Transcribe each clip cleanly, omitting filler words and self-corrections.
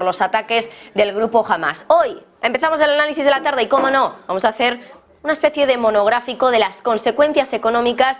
los ataques del grupo Hamas. Hoy empezamos el análisis de la tarde y, cómo no, vamos a hacer una especie de monográfico de las consecuencias económicas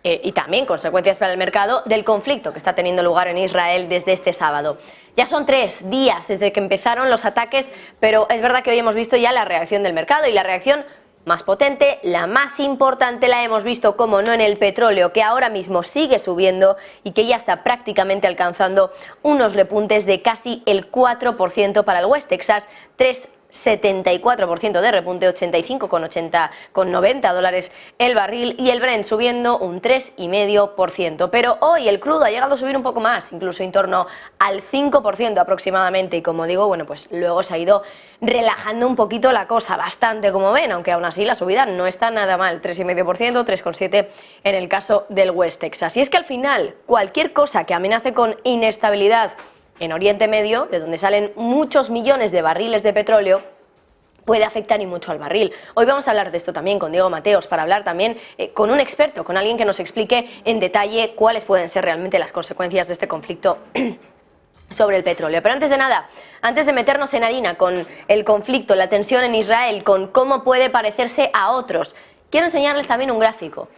y también consecuencias para el mercado del conflicto que está teniendo lugar en Israel desde este sábado. Ya son 3 días desde que empezaron los ataques, pero es verdad que hoy hemos visto ya la reacción del mercado, y la reacción más potente, la más importante, la hemos visto, como no, en el petróleo, que ahora mismo sigue subiendo y que ya está prácticamente alcanzando unos repuntes de casi el 4% para el West Texas, 3,74% de repunte, 85,90 dólares el barril, y el Brent subiendo un 3,5%. Pero hoy el crudo ha llegado a subir un poco más, incluso en torno al 5% aproximadamente, y como digo, bueno, pues luego se ha ido relajando un poquito la cosa, bastante, como ven, aunque aún así la subida no está nada mal, 3,5%, 3,7% en el caso del West Texas. Y es que al final, cualquier cosa que amenace con inestabilidad en Oriente Medio, de donde salen muchos millones de barriles de petróleo, puede afectar y mucho al barril. Hoy vamos a hablar de esto también con Diego Mateos, para hablar también con un experto, con alguien que nos explique en detalle cuáles pueden ser realmente las consecuencias de este conflicto sobre el petróleo. Pero antes de nada, antes de meternos en harina con el conflicto, la tensión en Israel, con cómo puede parecerse a otros, quiero enseñarles también un gráfico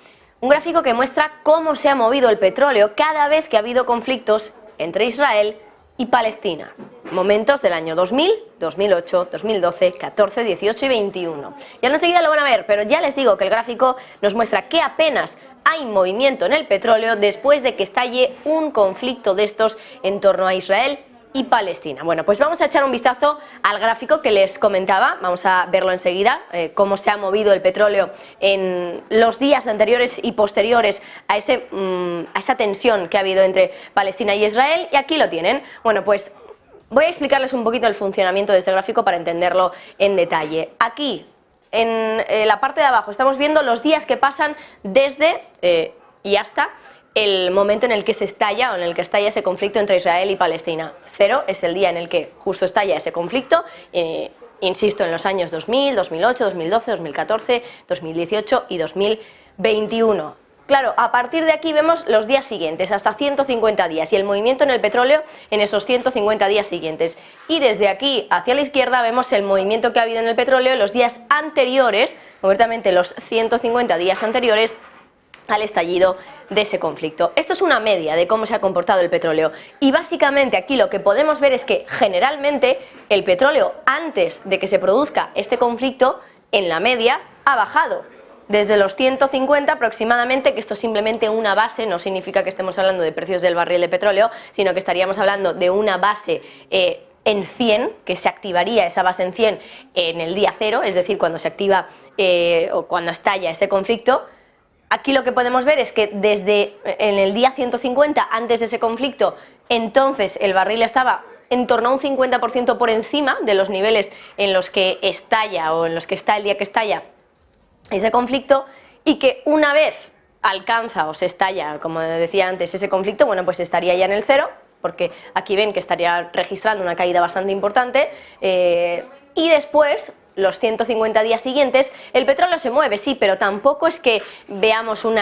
que muestra cómo se ha movido el petróleo cada vez que ha habido conflictos entre Israel y Palestina. Momentos del año 2000, 2008, 2012, 14, 18 y 21. Ya enseguida lo van a ver, pero ya les digo que el gráfico nos muestra que apenas hay movimiento en el petróleo después de que estalle un conflicto de estos en torno a Israel y Palestina. Bueno, pues vamos a echar un vistazo al gráfico que les comentaba, vamos a verlo enseguida, cómo se ha movido el petróleo en los días anteriores y posteriores a esa tensión que ha habido entre Palestina y Israel, y aquí lo tienen. Bueno, pues voy a explicarles un poquito el funcionamiento de este gráfico para entenderlo en detalle. Aquí, en la parte de abajo, estamos viendo los días que pasan desde y hasta el momento en el que se estalla, o en el que estalla ese conflicto entre Israel y Palestina. 0 es el día en el que justo estalla ese conflicto, insisto, en los años 2000, 2008, 2012, 2014, 2018 y 2021. Claro, a partir de aquí vemos los días siguientes, hasta 150 días, y el movimiento en el petróleo en esos 150 días siguientes. Y desde aquí hacia la izquierda vemos el movimiento que ha habido en el petróleo en los días anteriores, concretamente los 150 días anteriores al estallido de ese conflicto. Esto es una media de cómo se ha comportado el petróleo, y básicamente aquí lo que podemos ver es que generalmente el petróleo, antes de que se produzca este conflicto, en la media ha bajado desde los 150 aproximadamente, que esto es simplemente una base, no significa que estemos hablando de precios del barril de petróleo, sino que estaríamos hablando de una base en 100, que se activaría esa base en 100 en el día 0, es decir, cuando se activa o cuando estalla ese conflicto. Aquí lo que podemos ver es que desde en el día 150, antes de ese conflicto, entonces el barril estaba en torno a un 50% por encima de los niveles en los que estalla, o en los que está el día que estalla ese conflicto, y que una vez alcanza o se estalla, como decía antes, ese conflicto, bueno, pues estaría ya en el 0, porque aquí ven que estaría registrando una caída bastante importante, y después, los 150 días siguientes, el petróleo se mueve, sí, pero tampoco es que veamos un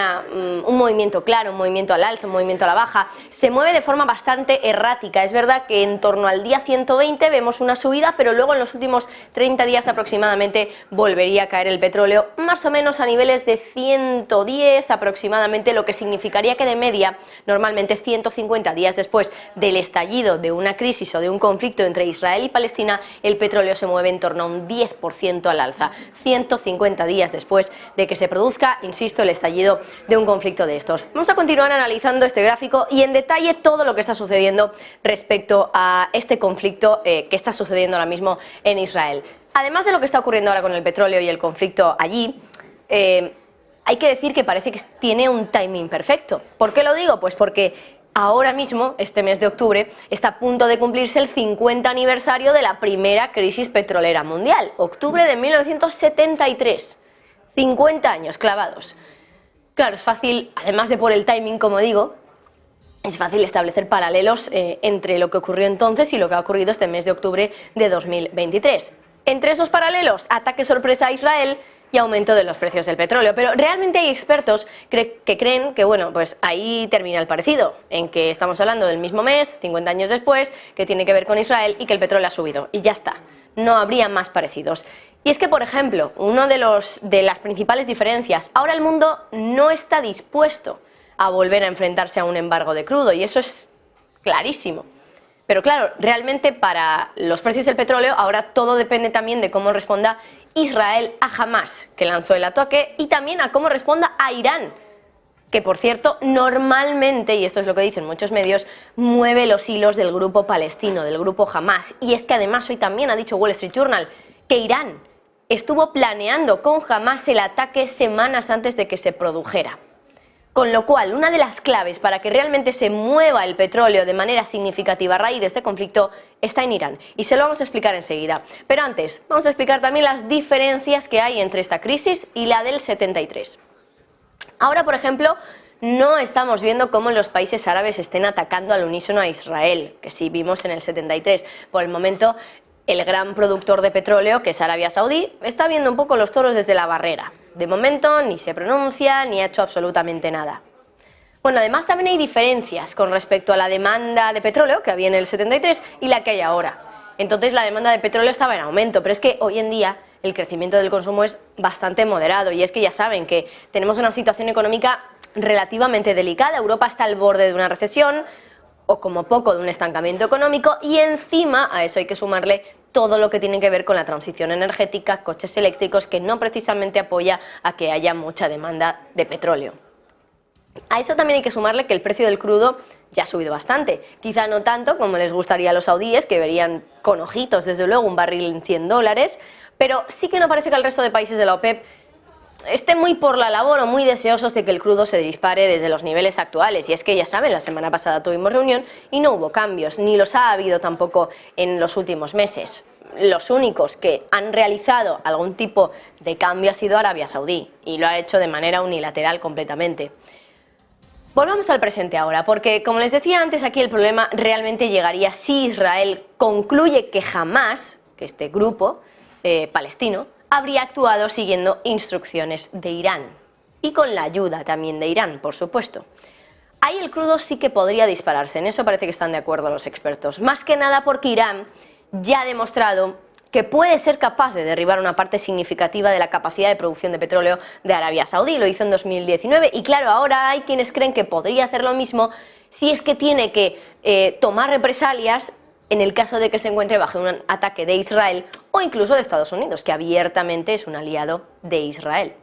movimiento claro, un movimiento al alza, un movimiento a la baja. Se mueve de forma bastante errática. Es verdad que en torno al día 120 vemos una subida, pero luego en los últimos 30 días aproximadamente volvería a caer el petróleo, más o menos a niveles de 110 aproximadamente, lo que significaría que de media, normalmente 150 días después del estallido de una crisis o de un conflicto entre Israel y Palestina, el petróleo se mueve en torno a un 10% al alza, 150 días después de que se produzca, insisto, el estallido de un conflicto de estos. Vamos a continuar analizando este gráfico y en detalle todo lo que está sucediendo respecto a este conflicto que está sucediendo ahora mismo en Israel. Además de lo que está ocurriendo ahora con el petróleo y el conflicto allí, hay que decir que parece que tiene un timing perfecto. ¿Por qué lo digo? Pues porque ahora mismo, este mes de octubre, está a punto de cumplirse el 50 aniversario de la primera crisis petrolera mundial, octubre de 1973. 50 años clavados. Claro, es fácil, además de por el timing, como digo, es fácil establecer paralelos entre lo que ocurrió entonces y lo que ha ocurrido este mes de octubre de 2023. Entre esos paralelos, ataque sorpresa a Israel y aumento de los precios del petróleo. Pero realmente hay expertos que creen que, bueno, pues ahí termina el parecido, en que estamos hablando del mismo mes, 50 años después, que tiene que ver con Israel y que el petróleo ha subido. Y ya está, no habría más parecidos. Y es que, por ejemplo, una de las principales diferencias, ahora el mundo no está dispuesto a volver a enfrentarse a un embargo de crudo, y eso es clarísimo. Pero claro, realmente para los precios del petróleo ahora todo depende también de cómo responda Israel a Hamás, que lanzó el ataque, y también a cómo responda a Irán, que por cierto normalmente, y esto es lo que dicen muchos medios, mueve los hilos del grupo palestino, del grupo Hamás. Y es que además hoy también ha dicho Wall Street Journal que Irán estuvo planeando con Hamás el ataque semanas antes de que se produjera. Con lo cual, una de las claves para que realmente se mueva el petróleo de manera significativa a raíz de este conflicto está en Irán. Y se lo vamos a explicar enseguida. Pero antes, vamos a explicar también las diferencias que hay entre esta crisis y la del 73. Ahora, por ejemplo, no estamos viendo cómo los países árabes estén atacando al unísono a Israel, que sí vimos en el 73. Por el momento, el gran productor de petróleo, que es Arabia Saudí, está viendo un poco los toros desde la barrera. De momento ni se pronuncia ni ha hecho absolutamente nada. Bueno, además también hay diferencias con respecto a la demanda de petróleo que había en el 73 y la que hay ahora. Entonces la demanda de petróleo estaba en aumento, pero es que hoy en día el crecimiento del consumo es bastante moderado, y es que ya saben que tenemos una situación económica relativamente delicada. Europa está al borde de una recesión o como poco de un estancamiento económico, y encima a eso hay que sumarle todo lo que tiene que ver con la transición energética, coches eléctricos, que no precisamente apoya a que haya mucha demanda de petróleo. A eso también hay que sumarle que el precio del crudo ya ha subido bastante, quizá no tanto como les gustaría a los saudíes, que verían con ojitos desde luego un barril en $100, pero sí que no parece que el resto de países de la OPEP estén muy por la labor o muy deseosos de que el crudo se dispare desde los niveles actuales. Y es que ya saben, la semana pasada tuvimos reunión y no hubo cambios, ni los ha habido tampoco en los últimos meses. Los únicos que han realizado algún tipo de cambio ha sido Arabia Saudí, y lo ha hecho de manera unilateral completamente. Volvamos al presente ahora, porque como les decía antes, aquí el problema realmente llegaría si Israel concluye que Hamás, que este grupo palestino, habría actuado siguiendo instrucciones de Irán, y con la ayuda también de Irán, por supuesto. Ahí el crudo sí que podría dispararse, en eso parece que están de acuerdo los expertos, más que nada porque Irán ya ha demostrado que puede ser capaz de derribar una parte significativa de la capacidad de producción de petróleo de Arabia Saudí. Lo hizo en 2019 y claro, ahora hay quienes creen que podría hacer lo mismo si es que tiene que tomar represalias en el caso de que se encuentre bajo un ataque de Israel o incluso de Estados Unidos, que abiertamente es un aliado de Israel.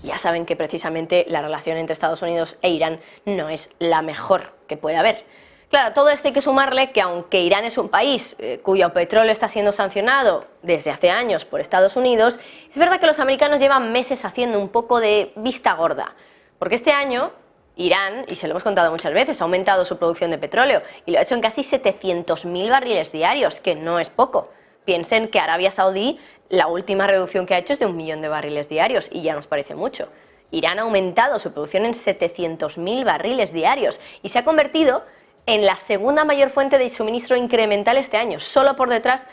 Ya saben que precisamente la relación entre Estados Unidos e Irán no es la mejor que puede haber. Claro, todo esto hay que sumarle que aunque Irán es un país cuyo petróleo está siendo sancionado desde hace años por Estados Unidos, es verdad que los americanos llevan meses haciendo un poco de vista gorda, porque este año Irán, y se lo hemos contado muchas veces, ha aumentado su producción de petróleo y lo ha hecho en casi 700.000 barriles diarios, que no es poco. Piensen que Arabia Saudí, la última reducción que ha hecho es de 1 millón de barriles diarios y ya nos parece mucho. Irán ha aumentado su producción en 700.000 barriles diarios y se ha convertido en la segunda mayor fuente de suministro incremental este año, solo por detrás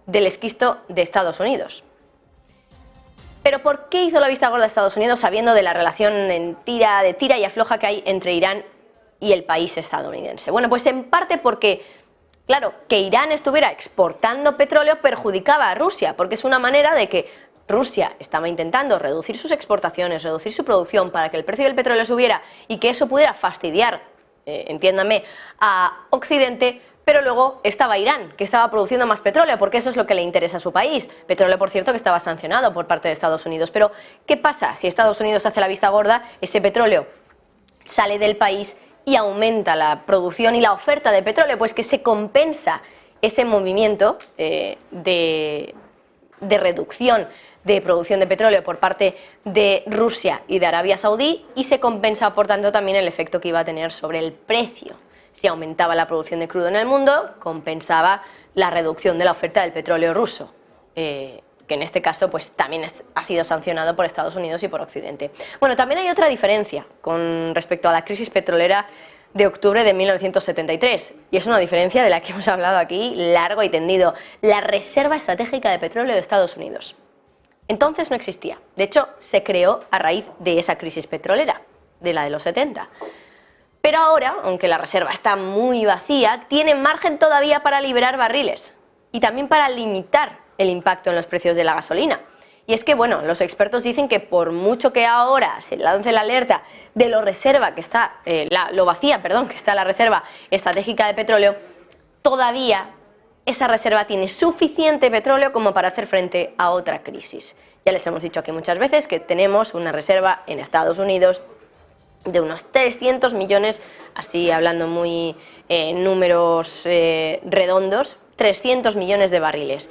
del esquisto de Estados Unidos. Pero ¿por qué hizo la vista gorda a Estados Unidos sabiendo de la relación de tira y afloja que hay entre Irán y el país estadounidense? Bueno, pues en parte porque, claro, que Irán estuviera exportando petróleo perjudicaba a Rusia, porque es una manera de que Rusia estaba intentando reducir sus exportaciones, reducir su producción para que el precio del petróleo subiera y que eso pudiera fastidiar, entiéndame, a Occidente. Pero luego estaba Irán, que estaba produciendo más petróleo, porque eso es lo que le interesa a su país. Petróleo, por cierto, que estaba sancionado por parte de Estados Unidos. Pero, ¿qué pasa si Estados Unidos hace la vista gorda? Ese petróleo sale del país y aumenta la producción y la oferta de petróleo, pues que se compensa ese movimiento de reducción de producción de petróleo por parte de Rusia y de Arabia Saudí, y se compensa, por tanto, también el efecto que iba a tener sobre el precio. Si aumentaba la producción de crudo en el mundo, compensaba la reducción de la oferta del petróleo ruso, que en este caso pues también ha sido sancionado por Estados Unidos y por Occidente. Bueno, también hay otra diferencia con respecto a la crisis petrolera de octubre de 1973, y es una diferencia de la que hemos hablado aquí largo y tendido: la reserva estratégica de petróleo de Estados Unidos. Entonces no existía. De hecho, se creó a raíz de esa crisis petrolera, de la de los 70. Pero ahora, aunque la reserva está muy vacía, tiene margen todavía para liberar barriles y también para limitar el impacto en los precios de la gasolina. Y es que, bueno, los expertos dicen que por mucho que ahora se lance la alerta de lo reserva que está, lo vacía, perdón, que está la reserva estratégica de petróleo, todavía esa reserva tiene suficiente petróleo como para hacer frente a otra crisis. Ya les hemos dicho aquí muchas veces que tenemos una reserva en Estados Unidos de unos 300 millones, así hablando muy números redondos, 300 millones de barriles.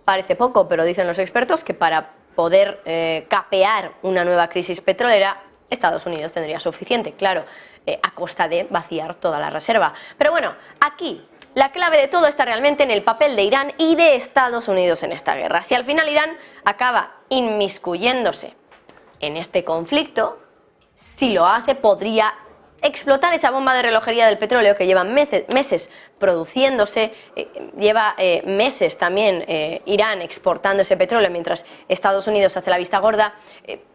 Parece poco, pero dicen los expertos que para poder capear una nueva crisis petrolera, Estados Unidos tendría suficiente, claro, a costa de vaciar toda la reserva. Pero bueno, aquí la clave de todo está realmente en el papel de Irán y de Estados Unidos en esta guerra. Si al final Irán acaba inmiscuyéndose en este conflicto, si lo hace podría explotar esa bomba de relojería del petróleo que lleva meses produciéndose, lleva meses también Irán exportando ese petróleo mientras Estados Unidos hace la vista gorda,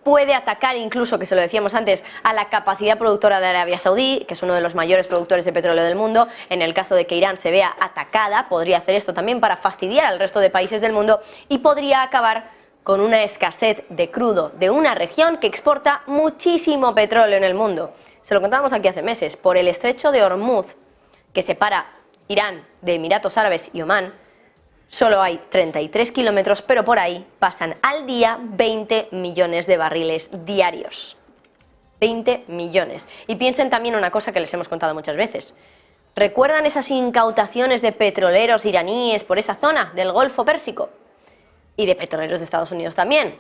puede atacar incluso, que se lo decíamos antes, a la capacidad productora de Arabia Saudí, que es uno de los mayores productores de petróleo del mundo. En el caso de que Irán se vea atacada, podría hacer esto también para fastidiar al resto de países del mundo y podría acabar con una escasez de crudo de una región que exporta muchísimo petróleo en el mundo. Se lo contábamos aquí hace meses, por el estrecho de Hormuz, que separa Irán de Emiratos Árabes y Omán, solo hay 33 kilómetros, pero por ahí pasan al día 20 millones de barriles diarios. 20 millones. Y piensen también una cosa que les hemos contado muchas veces. ¿Recuerdan esas incautaciones de petroleros iraníes por esa zona del Golfo Pérsico? Y de petroleros de Estados Unidos también.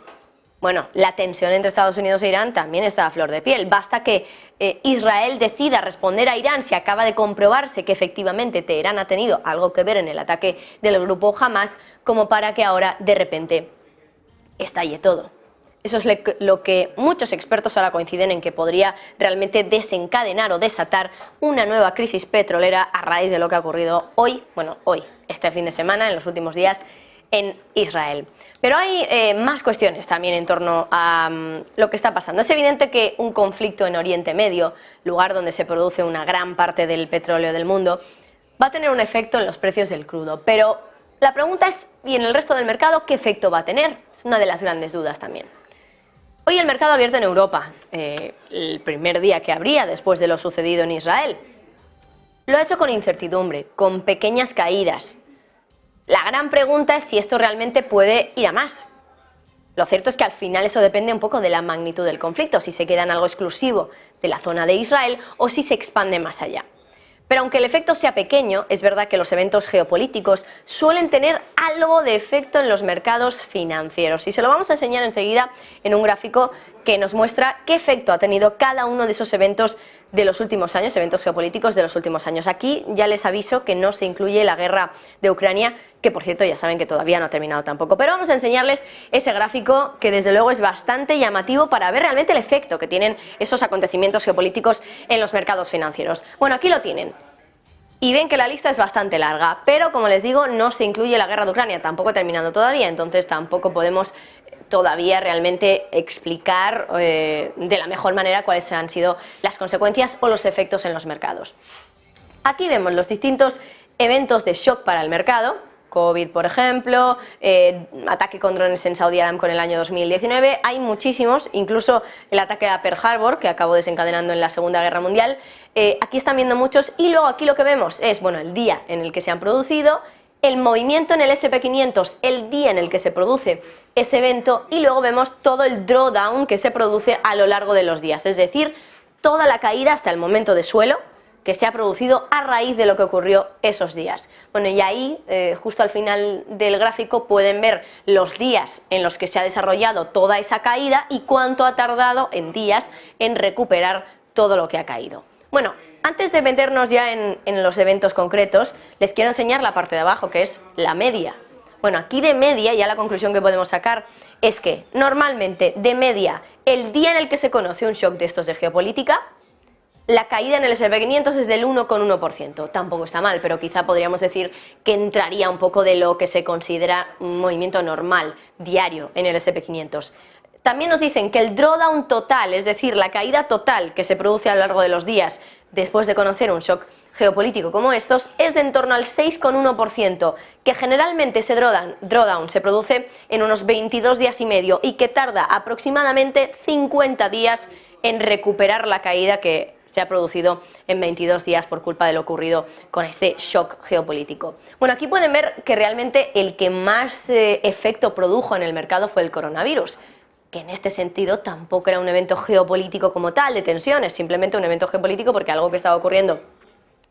Bueno, la tensión entre Estados Unidos e Irán también está a flor de piel. Basta que Israel decida responder a Irán si acaba de comprobarse que efectivamente Teherán ha tenido algo que ver en el ataque del grupo Hamas, como para que ahora de repente estalle todo. Eso es lo que muchos expertos ahora coinciden en que podría realmente desencadenar o desatar una nueva crisis petrolera a raíz de lo que ha ocurrido hoy, este fin de semana, en los últimos días, en Israel. Pero hay más cuestiones también en torno a lo que está pasando. Es evidente que un conflicto en Oriente Medio, lugar donde se produce una gran parte del petróleo del mundo, va a tener un efecto en los precios del crudo. Pero la pregunta es, ¿y en el resto del mercado qué efecto va a tener? Es una de las grandes dudas también. Hoy el mercado abierto en Europa, el primer día que abría después de lo sucedido en Israel, lo ha hecho con incertidumbre, con pequeñas caídas. La gran pregunta es si esto realmente puede ir a más. Lo cierto es que al final eso depende un poco de la magnitud del conflicto, si se queda en algo exclusivo de la zona de Israel o si se expande más allá. Pero aunque el efecto sea pequeño, es verdad que los eventos geopolíticos suelen tener algo de efecto en los mercados financieros. Y se lo vamos a enseñar enseguida en un gráfico que nos muestra qué efecto ha tenido cada uno de esos eventos de los últimos años, eventos geopolíticos de los últimos años. Aquí ya les aviso que no se incluye la guerra de Ucrania, que por cierto ya saben que todavía no ha terminado tampoco. Pero vamos a enseñarles ese gráfico que desde luego es bastante llamativo para ver realmente el efecto que tienen esos acontecimientos geopolíticos en los mercados financieros. Bueno, aquí lo tienen. Y ven que la lista es bastante larga, pero como les digo, no se incluye la guerra de Ucrania, tampoco ha terminado todavía, entonces tampoco podemos todavía realmente explicar de la mejor manera cuáles han sido las consecuencias o los efectos en los mercados. Aquí vemos los distintos eventos de shock para el mercado. COVID, por ejemplo, ataque con drones en Saudi Aramco en el año 2019, hay muchísimos, incluso el ataque a Pearl Harbor, que acabó desencadenando en la Segunda Guerra Mundial. Aquí están viendo muchos y luego aquí lo que vemos es, bueno, el día en el que se han producido, el movimiento en el SP500, el día en el que se produce ese evento, y luego vemos todo el drawdown que se produce a lo largo de los días, es decir, toda la caída hasta el momento de suelo que se ha producido a raíz de lo que ocurrió esos días. Bueno, y ahí, justo al final del gráfico, pueden ver los días en los que se ha desarrollado toda esa caída y cuánto ha tardado en días en recuperar todo lo que ha caído. Bueno, antes de meternos ya en los eventos concretos, les quiero enseñar la parte de abajo, que es la media. Bueno, aquí de media, ya la conclusión que podemos sacar es que normalmente de media, el día en el que se conoce un shock de estos de geopolítica, la caída en el S&P 500 es del 1,1%. Tampoco está mal, pero quizá podríamos decir que entraría un poco de lo que se considera un movimiento normal, diario, en el S&P 500. También nos dicen que el drawdown total, es decir, la caída total que se produce a lo largo de los días después de conocer un shock geopolítico como estos, es de en torno al 6,1%, que generalmente ese drawdown se produce en unos 22 días y medio y que tarda aproximadamente 50 días en recuperar la caída que se ha producido en 22 días por culpa de lo ocurrido con este shock geopolítico. Bueno, aquí pueden ver que realmente el que más efecto produjo en el mercado fue el coronavirus, que en este sentido tampoco era un evento geopolítico como tal, de tensiones, simplemente un evento geopolítico porque algo que estaba ocurriendo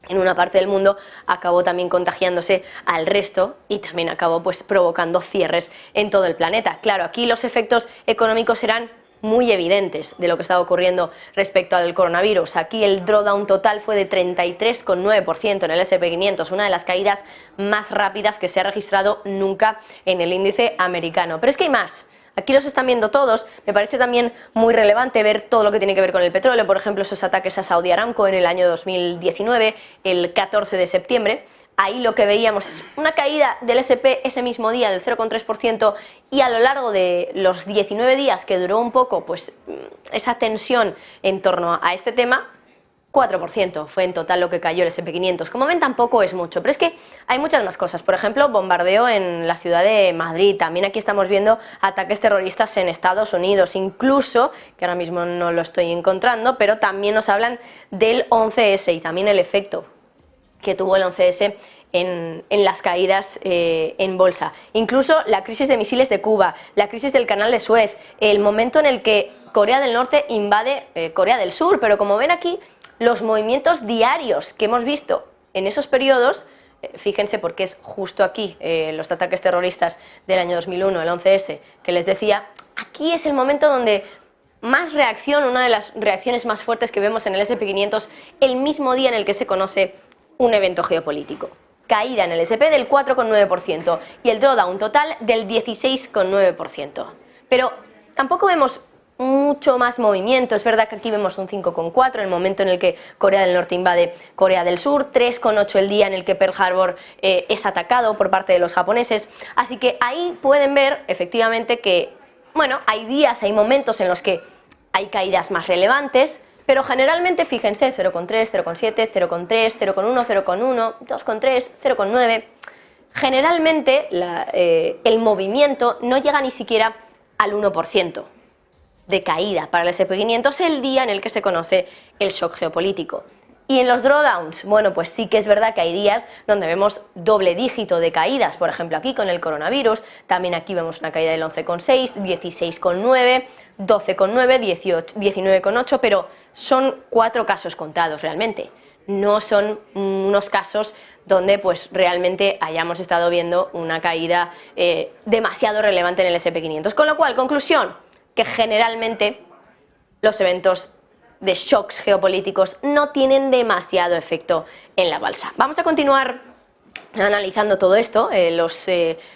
en una parte del mundo acabó también contagiándose al resto y también acabó pues provocando cierres en todo el planeta. Claro, aquí los efectos económicos serán muy evidentes de lo que estaba ocurriendo respecto al coronavirus. Aquí el drawdown total fue de 33,9% en el S&P 500, una de las caídas más rápidas que se ha registrado nunca en el índice americano. Pero es que hay más. Aquí los están viendo todos. Me parece también muy relevante ver todo lo que tiene que ver con el petróleo, por ejemplo, esos ataques a Saudi Aramco en el año 2019, el 14 de septiembre. Ahí lo que veíamos es una caída del S&P ese mismo día del 0,3% y a lo largo de los 19 días que duró un poco pues esa tensión en torno a este tema, 4% fue en total lo que cayó el S&P 500. Como ven, tampoco es mucho, pero es que hay muchas más cosas. Por ejemplo, bombardeo en la ciudad de Madrid. También aquí estamos viendo ataques terroristas en Estados Unidos, incluso, que ahora mismo no lo estoy encontrando, pero también nos hablan del 11S y también el efecto que tuvo el 11S en las caídas en bolsa. Incluso la crisis de misiles de Cuba, la crisis del canal de Suez, el momento en el que Corea del Norte invade Corea del Sur, pero como ven aquí, los movimientos diarios que hemos visto en esos periodos, fíjense porque es justo aquí los ataques terroristas del año 2001, el 11S, que les decía, aquí es el momento donde más reacción, una de las reacciones más fuertes que vemos en el S&P 500, el mismo día en el que se conoce un evento geopolítico. Caída en el S&P del 4,9% y el drawdown total del 16,9%. Pero tampoco vemos mucho más movimiento. Es verdad que aquí vemos un 5,4 en el momento en el que Corea del Norte invade Corea del Sur, 3,8 el día en el que Pearl Harbor es atacado por parte de los japoneses. Así que ahí pueden ver efectivamente que, bueno, hay días, hay momentos en los que hay caídas más relevantes, pero generalmente, fíjense, 0,3, 0,7, 0,3, 0,1, 0,1, 2,3, 0,9. Generalmente el movimiento no llega ni siquiera al 1% de caída para el S&P 500 el día en el que se conoce el shock geopolítico. Y en los drawdowns, bueno, pues sí que es verdad que hay días donde vemos doble dígito de caídas, por ejemplo aquí con el coronavirus, también aquí vemos una caída del 11,6, 16,9, 12,9, 18, 19,8, pero son 4 casos contados realmente, no son unos casos donde pues realmente hayamos estado viendo una caída demasiado relevante en el S&P 500. Con lo cual, conclusión, que generalmente los eventos de shocks geopolíticos no tienen demasiado efecto en la bolsa. Vamos a continuar analizando todo esto, los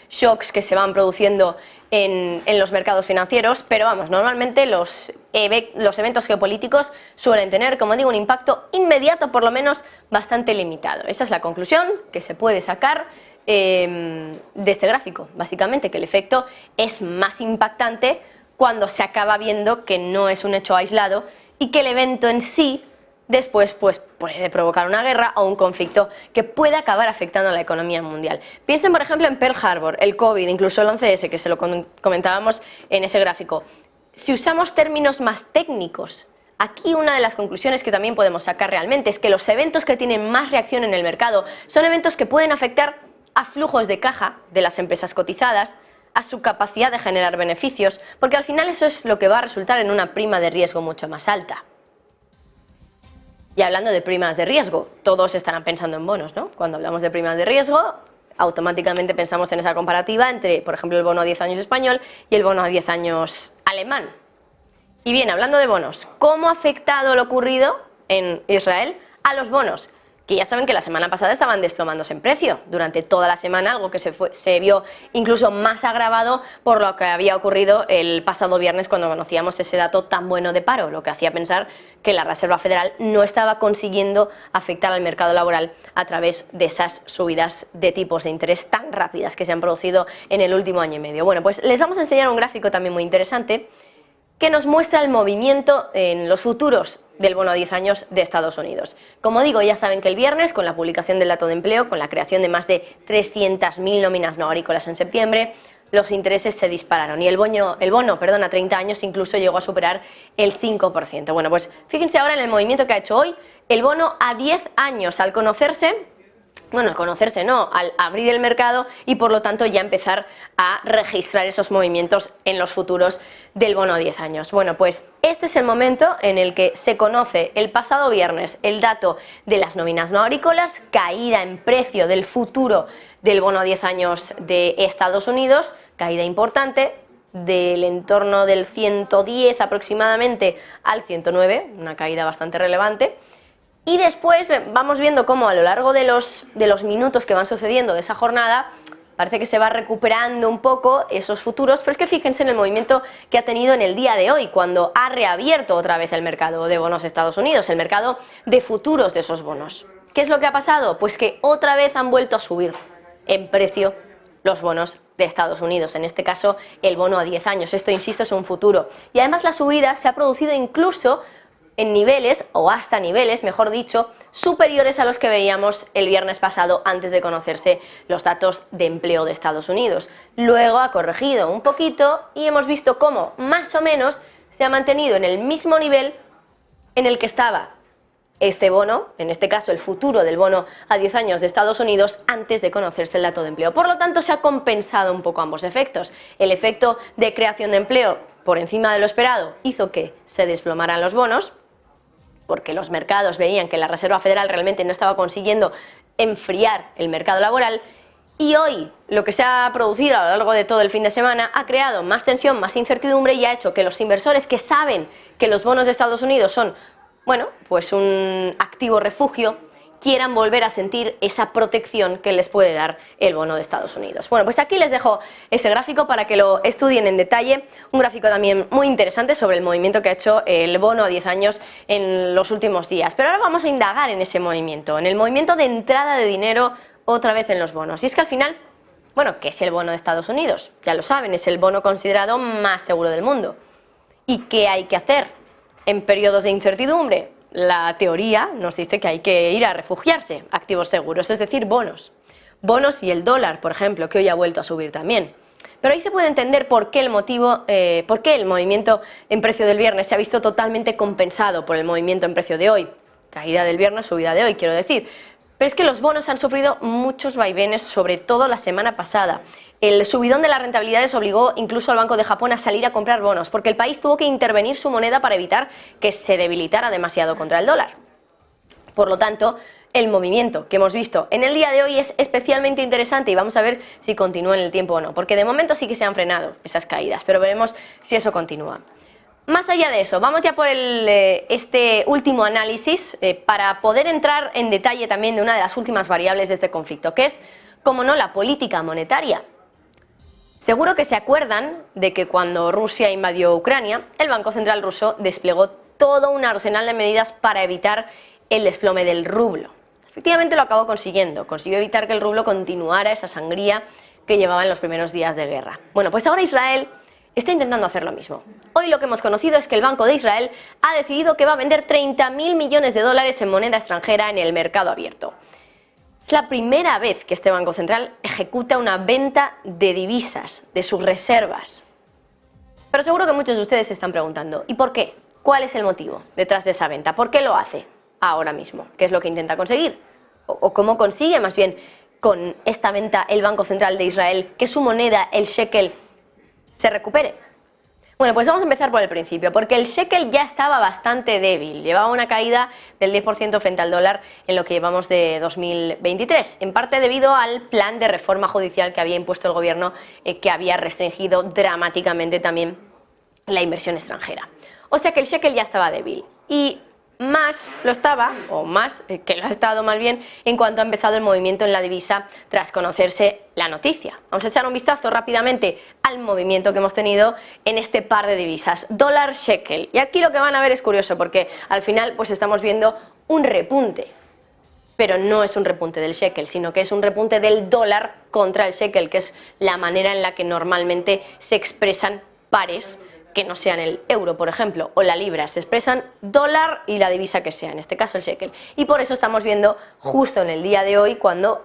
shocks que se van produciendo en los mercados financieros, pero vamos, normalmente los eventos geopolíticos suelen tener, como digo, un impacto inmediato, por lo menos bastante limitado. Esa es la conclusión que se puede sacar de este gráfico, básicamente, que el efecto es más impactante cuando se acaba viendo que no es un hecho aislado y que el evento en sí después pues, puede provocar una guerra o un conflicto que pueda acabar afectando a la economía mundial. Piensen, por ejemplo, en Pearl Harbor, el COVID, incluso el 11S, que se lo comentábamos en ese gráfico. Si usamos términos más técnicos, aquí una de las conclusiones que también podemos sacar realmente es que los eventos que tienen más reacción en el mercado son eventos que pueden afectar a flujos de caja de las empresas cotizadas, a su capacidad de generar beneficios, porque al final eso es lo que va a resultar en una prima de riesgo mucho más alta. Y hablando de primas de riesgo, todos estarán pensando en bonos, ¿no? Cuando hablamos de primas de riesgo, automáticamente pensamos en esa comparativa entre, por ejemplo, el bono a 10 años español y el bono a 10 años alemán. Y bien, hablando de bonos, ¿cómo ha afectado lo ocurrido en Israel a los bonos? que ya saben que la semana pasada estaban desplomándose en precio durante toda la semana, algo que se vio incluso más agravado por lo que había ocurrido el pasado viernes cuando conocíamos ese dato tan bueno de paro, lo que hacía pensar que la Reserva Federal no estaba consiguiendo afectar al mercado laboral a través de esas subidas de tipos de interés tan rápidas que se han producido en el último año y medio. Bueno, pues les vamos a enseñar un gráfico también muy interesante que nos muestra el movimiento en los futuros del bono a 10 años de Estados Unidos. Como digo, ya saben que el viernes, con la publicación del dato de empleo, con la creación de más de 300.000 nóminas no agrícolas en septiembre, los intereses se dispararon y el bono a 30 años incluso llegó a superar el 5%. Bueno, pues fíjense ahora en el movimiento que ha hecho hoy el bono a 10 años al conocerse. Bueno, al conocerse no, al abrir el mercado y por lo tanto ya empezar a registrar esos movimientos en los futuros del bono a 10 años. Bueno, pues este es el momento en el que se conoce el pasado viernes el dato de las nóminas no agrícolas, caída en precio del futuro del bono a 10 años de Estados Unidos, caída importante del entorno del 110 aproximadamente al 109, una caída bastante relevante. Y después vamos viendo cómo a lo largo de los minutos que van sucediendo de esa jornada parece que se va recuperando un poco esos futuros, pero es que fíjense en el movimiento que ha tenido en el día de hoy, cuando ha reabierto otra vez el mercado de bonos de Estados Unidos, el mercado de futuros de esos bonos. ¿Qué es lo que ha pasado? Pues que otra vez han vuelto a subir en precio los bonos de Estados Unidos, en este caso el bono a 10 años. Esto, insisto, es un futuro. Y además la subida se ha producido incluso en niveles, o hasta niveles, mejor dicho, superiores a los que veíamos el viernes pasado antes de conocerse los datos de empleo de Estados Unidos. Luego ha corregido un poquito y hemos visto cómo más o menos se ha mantenido en el mismo nivel en el que estaba este bono, en este caso el futuro del bono a 10 años de Estados Unidos, antes de conocerse el dato de empleo. Por lo tanto, se ha compensado un poco ambos efectos. El efecto de creación de empleo por encima de lo esperado hizo que se desplomaran los bonos, porque los mercados veían que la Reserva Federal realmente no estaba consiguiendo enfriar el mercado laboral, y hoy lo que se ha producido a lo largo de todo el fin de semana ha creado más tensión, más incertidumbre y ha hecho que los inversores que saben que los bonos de Estados Unidos son, bueno, pues un activo refugio, quieran volver a sentir esa protección que les puede dar el bono de Estados Unidos. Bueno, pues aquí les dejo ese gráfico para que lo estudien en detalle, un gráfico también muy interesante sobre el movimiento que ha hecho el bono a 10 años en los últimos días. Pero ahora vamos a indagar en ese movimiento, en el movimiento de entrada de dinero otra vez en los bonos. Y es que al final, bueno, ¿qué es el bono de Estados Unidos? Ya lo saben, es el bono considerado más seguro del mundo. ¿Y qué hay que hacer en periodos de incertidumbre? La teoría nos dice que hay que ir a refugiarse, activos seguros, es decir, bonos. Bonos y el dólar, por ejemplo, que hoy ha vuelto a subir también. Pero ahí se puede entender por qué el movimiento en precio del viernes se ha visto totalmente compensado por el movimiento en precio de hoy. Caída del viernes, subida de hoy, quiero decir. Pero es que los bonos han sufrido muchos vaivenes, sobre todo la semana pasada. El subidón de las rentabilidades obligó incluso al Banco de Japón a salir a comprar bonos, porque el país tuvo que intervenir su moneda para evitar que se debilitara demasiado contra el dólar. Por lo tanto, el movimiento que hemos visto en el día de hoy es especialmente interesante y vamos a ver si continúa en el tiempo o no, porque de momento sí que se han frenado esas caídas, pero veremos si eso continúa. Más allá de eso, vamos ya por este último análisis para poder entrar en detalle también de una de las últimas variables de este conflicto, que es, como no, la política monetaria. Seguro que se acuerdan de que cuando Rusia invadió Ucrania, el Banco Central ruso desplegó todo un arsenal de medidas para evitar el desplome del rublo. Efectivamente lo acabó consiguiendo, consiguió evitar que el rublo continuara esa sangría que llevaba en los primeros días de guerra. Bueno, pues ahora Israel está intentando hacer lo mismo. Hoy lo que hemos conocido es que el Banco de Israel ha decidido que va a vender 30.000 millones de dólares en moneda extranjera en el mercado abierto. Es la primera vez que este Banco Central ejecuta una venta de divisas, de sus reservas. Pero seguro que muchos de ustedes se están preguntando, ¿y por qué? ¿Cuál es el motivo detrás de esa venta? ¿Por qué lo hace ahora mismo? ¿Qué es lo que intenta conseguir? ¿O cómo consigue más bien con esta venta el Banco Central de Israel que su moneda, el shekel, se recupere? Bueno, pues vamos a empezar por el principio, porque el shekel ya estaba bastante débil, llevaba una caída del 10% frente al dólar en lo que llevamos de 2023, en parte debido al plan de reforma judicial que había impuesto el gobierno, que había restringido dramáticamente también la inversión extranjera. O sea que el shekel ya estaba débil y más lo estaba, o más que lo ha estado más bien, en cuanto ha empezado el movimiento en la divisa tras conocerse la noticia. Vamos a echar un vistazo rápidamente al movimiento que hemos tenido en este par de divisas, dólar-shekel. Y aquí lo que van a ver es curioso, porque al final pues estamos viendo un repunte. Pero no es un repunte del shekel, sino que es un repunte del dólar contra el shekel, que es la manera en la que normalmente se expresan pares que no sean el euro, por ejemplo, o la libra. Se expresan dólar y la divisa que sea, en este caso el shekel. Y por eso estamos viendo justo en el día de hoy, cuando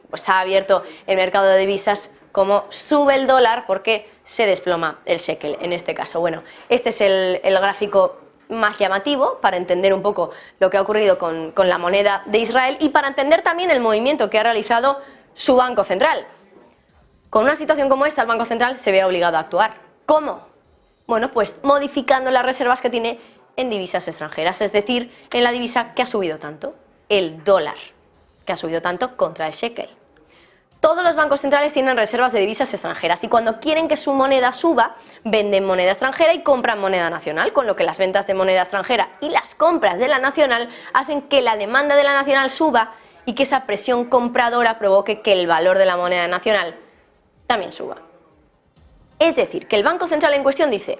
pues ha abierto el mercado de divisas, cómo sube el dólar porque se desploma el shekel, en este caso. Bueno, este es el gráfico más llamativo para entender un poco lo que ha ocurrido con la moneda de Israel y para entender también el movimiento que ha realizado su Banco Central. Con una situación como esta, el Banco Central se ve obligado a actuar. ¿Cómo? Bueno, pues modificando las reservas que tiene en divisas extranjeras, es decir, en la divisa que ha subido tanto, el dólar, que ha subido tanto contra el shekel. Todos los bancos centrales tienen reservas de divisas extranjeras y cuando quieren que su moneda suba, venden moneda extranjera y compran moneda nacional, con lo que las ventas de moneda extranjera y las compras de la nacional hacen que la demanda de la nacional suba y que esa presión compradora provoque que el valor de la moneda nacional también suba. Es decir, que el Banco Central en cuestión dice: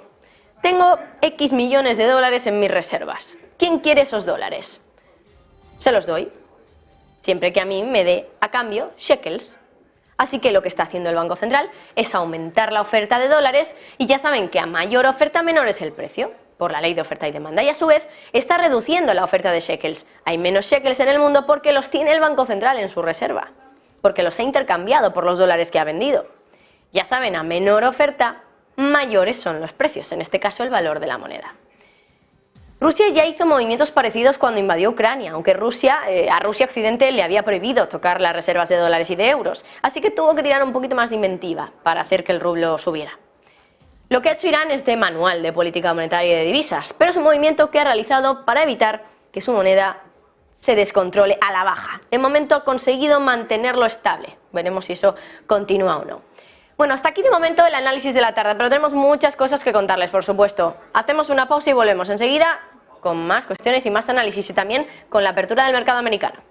tengo X millones de dólares en mis reservas. ¿Quién quiere esos dólares? Se los doy, siempre que a mí me dé a cambio shekels. Así que lo que está haciendo el Banco Central es aumentar la oferta de dólares y ya saben que a mayor oferta menor es el precio, por la ley de oferta y demanda, y a su vez está reduciendo la oferta de shekels. Hay menos shekels en el mundo porque los tiene el Banco Central en su reserva, porque los ha intercambiado por los dólares que ha vendido. Ya saben, a menor oferta, mayores son los precios, en este caso el valor de la moneda. Rusia ya hizo movimientos parecidos cuando invadió Ucrania, aunque a Rusia Occidente le había prohibido tocar las reservas de dólares y de euros, así que tuvo que tirar un poquito más de inventiva para hacer que el rublo subiera. Lo que ha hecho Irán es de manual de política monetaria y de divisas, pero es un movimiento que ha realizado para evitar que su moneda se descontrole a la baja. De momento ha conseguido mantenerlo estable, veremos si eso continúa o no. Bueno, hasta aquí de momento el análisis de la tarde, pero tenemos muchas cosas que contarles, por supuesto. Hacemos una pausa y volvemos enseguida con más cuestiones y más análisis y también con la apertura del mercado americano.